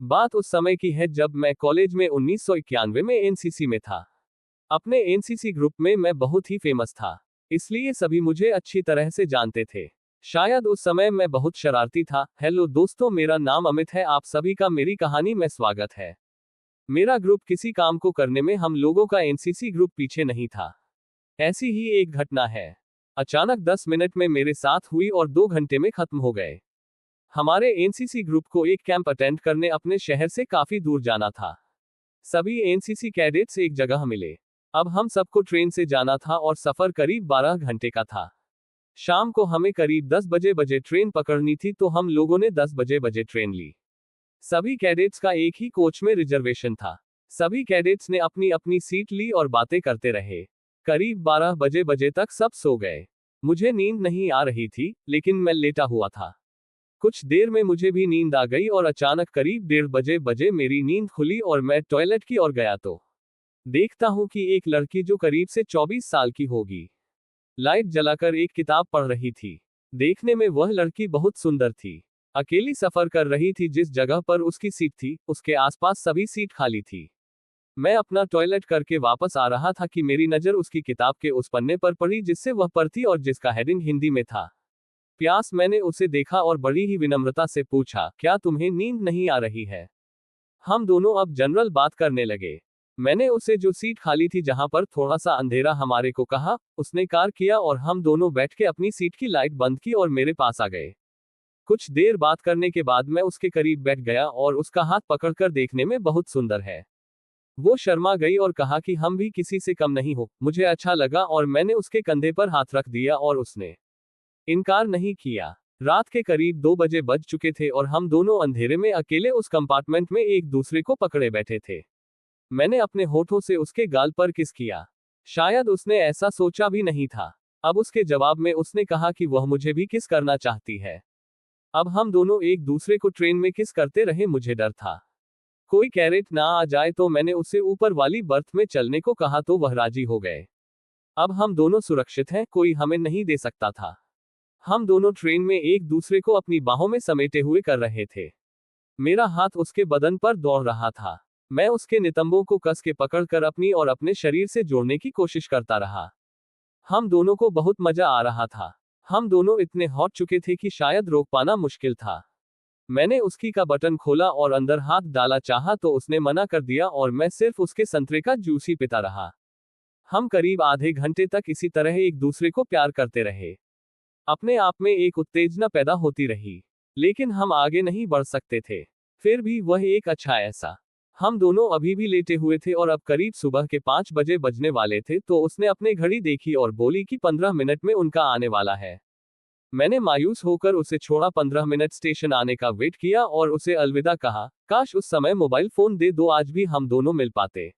बात उस समय की है जब मैं कॉलेज में 1991 में एनसीसी में था। अपने एनसीसी ग्रुप में मैं बहुत ही फेमस था, इसलिए सभी मुझे अच्छी तरह से जानते थे। शायद उस समय मैं बहुत शरारती था। हेलो दोस्तों, मेरा नाम अमित है। आप सभी का मेरी कहानी में स्वागत है। मेरा ग्रुप किसी काम को करने में हम लोगों का एनसीसी ग्रुप पीछे नहीं था। ऐसी ही एक घटना है, अचानक 10 मिनट में मेरे साथ हुई और 2 घंटे में खत्म हो गए। हमारे एनसीसी ग्रुप को एक कैंप अटेंड करने अपने शहर से काफी दूर जाना था। सभी एनसीसी कैडेट्स एक जगह मिले। अब हम सबको ट्रेन से जाना था और सफर करीब 12 घंटे का था। शाम को हमें करीब 10 बजे ट्रेन पकड़नी थी, तो हम लोगों ने 10 बजे ट्रेन ली। सभी कैडेट्स का एक ही कोच में रिजर्वेशन था। सभी कैडेट्स ने अपनी अपनी सीट ली और बातें करते रहे। करीब 12 बजे तक सब सो गए। मुझे नींद नहीं आ रही थी, लेकिन मैं लेटा हुआ था। कुछ देर में मुझे भी नींद आ गई और अचानक करीब 1:30 बजे मेरी नींद खुली और मैं टॉयलेट की ओर गया तो देखता हूं कि एक लड़की जो करीब से 24 साल की होगी, लाइट जलाकर एक किताब पढ़ रही थी। देखने में वह लड़की बहुत सुंदर थी। अकेली सफर कर रही थी। जिस जगह पर उसकी सीट थी, उसके आसपास सभी सीट खाली थी। मैं अपना टॉयलेट करके वापस आ रहा था कि मेरी नजर उसकी किताब के उस पन्ने पर पड़ी जिससे वह पढ़ती और जिसका हेडिंग हिंदी में था प्यास। मैंने उसे देखा और बड़ी ही विनम्रता से पूछा, क्या तुम्हें नींद नहीं आ रही है? हम दोनों अब जनरल बात करने लगे। मैंने उसे जो सीट खाली थी जहां पर थोड़ा सा अंधेरा हमारे को कहा। उसने कार किया और हम दोनों बैठ के अपनी सीट की लाइट बंद की और मेरे पास आ गए। कुछ देर बात करने के बाद मैं उसके करीब बैठ गया और उसका हाथ पकड़कर देखने में बहुत सुंदर है। वो शर्मा गई और कहा कि हम भी किसी से कम नहीं हो। मुझे अच्छा लगा और मैंने उसके कंधे पर हाथ रख दिया और उसने इनकार नहीं किया। रात के करीब 2 बज चुके थे और हम दोनों अंधेरे में अकेले उस कंपार्टमेंट में एक दूसरे को पकड़े बैठे थे। मैंने अपने होठों से उसके गाल पर किस किया। शायद उसने ऐसा सोचा भी नहीं था। अब उसके जवाब में उसने कहा कि वह मुझे भी किस करना चाहती है। अब हम दोनों एक दूसरे को ट्रेन में किस करते रहे। मुझे डर था कोई कैरेट ना आ जाए, तो मैंने उसे ऊपर वाली बर्थ में चलने को कहा तो वह राजी हो गए। अब हम दोनों सुरक्षित हैं, कोई हमें नहीं दे सकता था। हम दोनों ट्रेन में एक दूसरे को अपनी बाहों में समेटे हुए कर रहे थे। मेरा हाथ उसके बदन पर दौड़ रहा था। मैं उसके नितंबों को कस के पकड़कर अपनी और अपने शरीर से जोड़ने की कोशिश करता रहा। हम दोनों को बहुत मजा आ रहा था। हम दोनों इतने हॉट चुके थे कि शायद रोक पाना मुश्किल था। मैंने उसकी का बटन खोला और अंदर हाथ डाला चाहा तो उसने मना कर दिया और मैं सिर्फ उसके संतरे का जूस ही पीता रहा। हम करीब आधे घंटे तक इसी तरह एक दूसरे को प्यार करते रहे। अपने आप में एक उत्तेजना पैदा होती रही, लेकिन हम आगे नहीं बढ़ सकते थे। फिर भी वह एक अच्छा ऐसा। हम दोनों अभी भी लेटे हुए थे और अब करीब सुबह के 5 बजे बजने वाले थे, तो उसने अपने घड़ी देखी और बोली कि 15 मिनट में उनका आने वाला है। मैंने मायूस होकर उसे छोड़ा, 15 मिनट स्टेशन आने का वेट किया और उसे अलविदा कहा। काश उस समय मोबाइल फोन दे दो, आज भी हम दोनों मिल पाते।